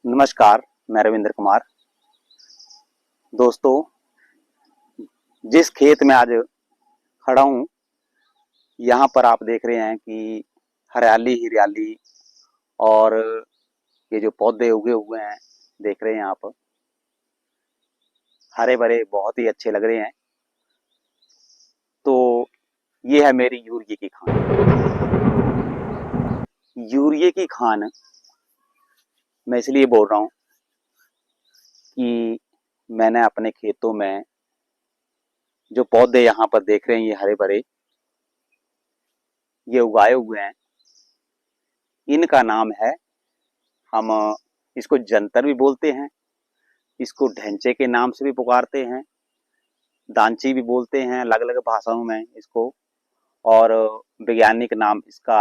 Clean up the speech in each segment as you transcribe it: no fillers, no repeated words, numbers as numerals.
नमस्कार, मैं रविंद्र कुमार। दोस्तों, जिस खेत में आज खड़ा हूँ, यहाँ पर आप देख रहे हैं कि हरियाली ही हरियाली और ये जो पौधे उगे हुए हैं, देख रहे हैं आप, हरे भरे बहुत ही अच्छे लग रहे हैं। तो ये है मेरी यूरिया की खान। यूरिया की खान मैं इसलिए बोल रहा हूँ कि मैंने अपने खेतों में जो पौधे यहाँ पर देख रहे हैं, ये हरे भरे, ये उगाए हुए हैं। इनका नाम है, हम इसको जंतर भी बोलते हैं, इसको ढैंचे के नाम से भी पुकारते हैं, दांची भी बोलते हैं अलग अलग भाषाओं में इसको, और वैज्ञानिक नाम इसका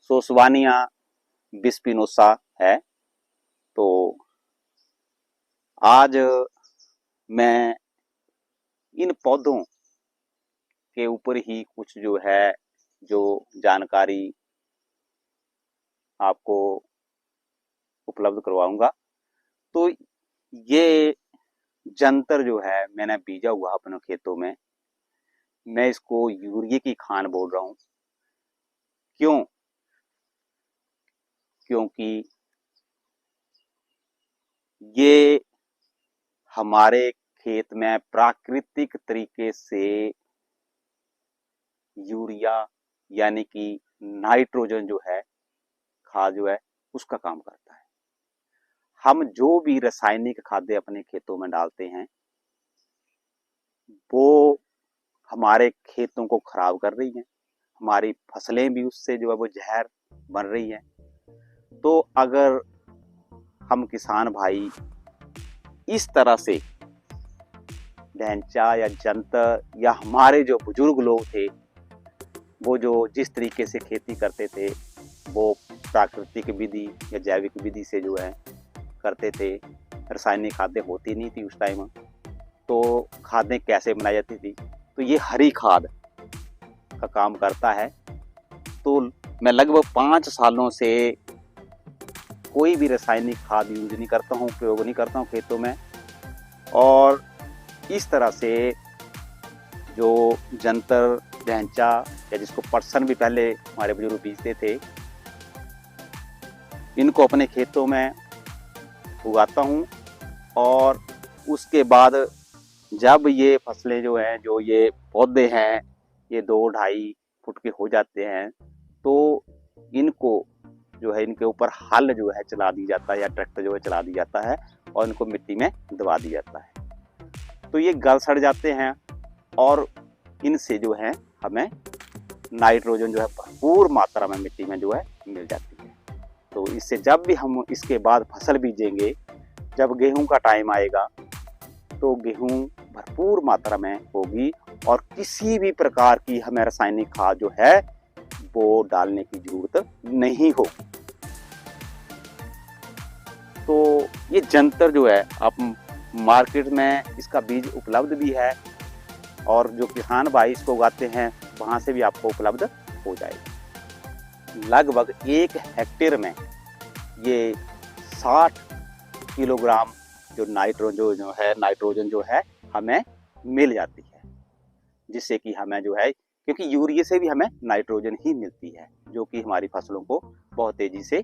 सोसवानिया बिस्पिनोसा है। तो आज मैं इन पौधों के ऊपर ही कुछ जो जानकारी आपको उपलब्ध करवाऊंगा। तो ये जंतर जो है मैंने बीजा हुआ अपने खेतों में, मैं इसको यूरिया की खान बोल रहा हूँ। क्यों? क्योंकि ये हमारे खेत में प्राकृतिक तरीके से यूरिया यानी कि नाइट्रोजन जो है, खाद जो है, उसका काम करता है। हम जो भी रासायनिक खादें अपने खेतों में डालते हैं, वो हमारे खेतों को खराब कर रही हैं, हमारी फसलें भी उससे जो है वो जहर बन रही हैं। तो अगर हम किसान भाई इस तरह से ढैंचा या जंतर या हमारे जो बुजुर्ग लोग थे, वो जो जिस तरीके से खेती करते थे, वो प्राकृतिक विधि या जैविक विधि से जो है करते थे। रासायनिक खादें होती नहीं थी उस टाइम, तो खादें कैसे बनाई जाती थी? तो ये हरी खाद का काम करता है। तो मैं लगभग 5 सालों से कोई भी रासायनिक खाद यूज नहीं करता हूँ, प्रयोग नहीं करता हूँ खेतों में। और इस तरह से जो जंतर, ढैंचा या जिसको पटसन भी पहले हमारे बुजुर्ग बीजते थे, इनको अपने खेतों में उगाता हूँ। और उसके बाद जब ये फसलें जो हैं, जो ये पौधे हैं, ये 2-2.5 फुट के हो जाते हैं, तो इनको जो है, इनके ऊपर हल जो है चला दी जाता है या ट्रैक्टर जो है चला दी जाता है और इनको मिट्टी में दबा दिया जाता है। तो ये गल सड़ जाते हैं और इनसे जो है हमें नाइट्रोजन जो है भरपूर मात्रा में मिट्टी में जो है मिल जाती है। तो इससे जब भी हम इसके बाद फसल बीजेंगे, जब गेहूं का टाइम आएगा, तो गेहूं भरपूर मात्रा में होगी और किसी भी प्रकार की हमें रासायनिक खाद जो है वो डालने की जरूरत नहीं होगी। तो ये जंतर जो है, आप मार्केट में इसका बीज उपलब्ध भी है और जो किसान भाई इसको उगाते हैं वहां से भी आपको उपलब्ध हो जाएगा। लगभग 1 हेक्टेयर में ये 60 किलोग्राम जो नाइट्रोजन जो है हमें मिल जाती है, जिससे कि हमें जो है, क्योंकि यूरिया से भी हमें नाइट्रोजन ही मिलती है, जो कि हमारी फसलों को बहुत तेजी से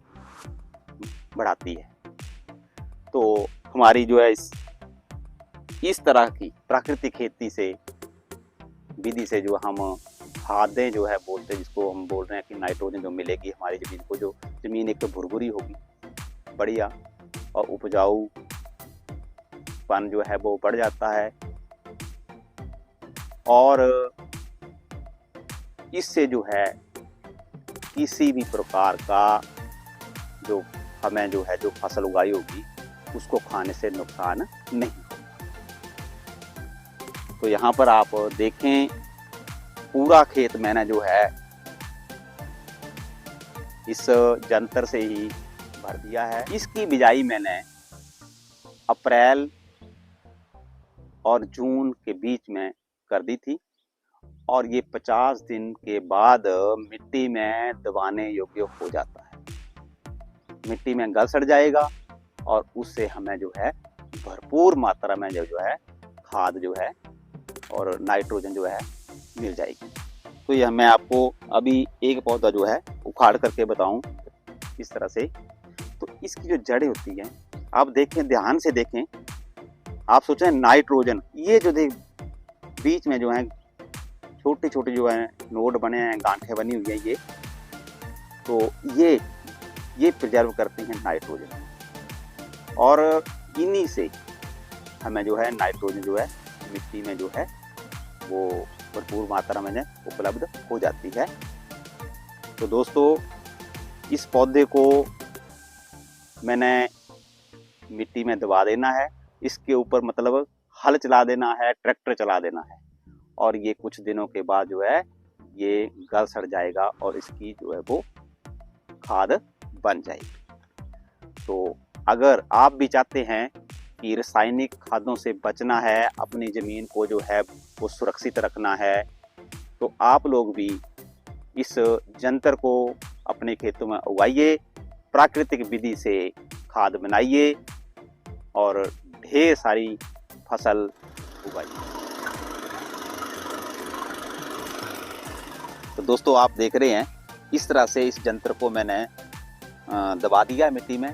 बढ़ाती है। तो हमारी जो है इस तरह की प्राकृतिक खेती से, विधि से जो हम खादें जो है बोलते हैं, जिसको हम बोल रहे हैं कि नाइट्रोजन जो मिलेगी हमारी जमीन को, जो जमीन एक तो भुरभुरी होगी बढ़िया और उपजाऊ पन जो है वो बढ़ जाता है। और इससे जो है किसी भी प्रकार का जो हमें जो है जो फसल उगाई होगी उसको खाने से नुकसान नहीं होगा। तो यहाँ पर आप देखें, पूरा खेत मैंने जो है इस जंतर से ही भर दिया है। इसकी बिजाई मैंने अप्रैल और जून के बीच में कर दी थी और ये 50 दिन के बाद मिट्टी में दबाने योग्य हो जाता है। मिट्टी में गल सड़ जाएगा और उससे हमें जो है भरपूर मात्रा में जो है खाद जो है और नाइट्रोजन जो है मिल जाएगी। तो यह मैं आपको अभी एक पौधा जो है उखाड़ करके बताऊं इस तरह से। तो इसकी जो जड़ें होती हैं, आप देखें, ध्यान से देखें, आप सोचें नाइट्रोजन, ये जो देख बीच में जो है छोटे छोटे जो है नोड बने हैं, गांठें बनी हुई हैं, तो ये प्रिजर्व करती हैं नाइट्रोजन, और इन्हीं से हमें जो है नाइट्रोजन जो है मिट्टी में जो है वो भरपूर मात्रा में उपलब्ध हो जाती है। तो दोस्तों, इस पौधे को मैंने मिट्टी में दबा देना है, इसके ऊपर मतलब हल चला देना है, ट्रैक्टर चला देना है, और ये कुछ दिनों के बाद जो है ये गल सड़ जाएगा और इसकी जो है वो खाद बन जाएगी। तो अगर आप भी चाहते हैं कि रासायनिक खादों से बचना है, अपनी ज़मीन को जो है वो सुरक्षित रखना है, तो आप लोग भी इस जंतर को अपने खेतों में उगाइए, प्राकृतिक विधि से खाद बनाइए और ढेर सारी फसल उगाइए। तो दोस्तों, आप देख रहे हैं इस तरह से इस जंतर को मैंने दबा दिया है मिट्टी में,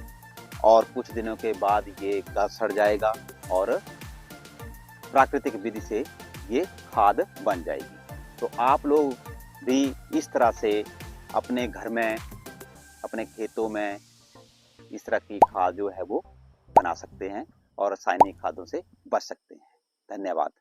और कुछ दिनों के बाद ये गल सड़ जाएगा और प्राकृतिक विधि से ये खाद बन जाएगी। तो आप लोग भी इस तरह से अपने घर में, अपने खेतों में इस तरह की खाद जो है वो बना सकते हैं और रासायनिक खादों से बच सकते हैं। धन्यवाद।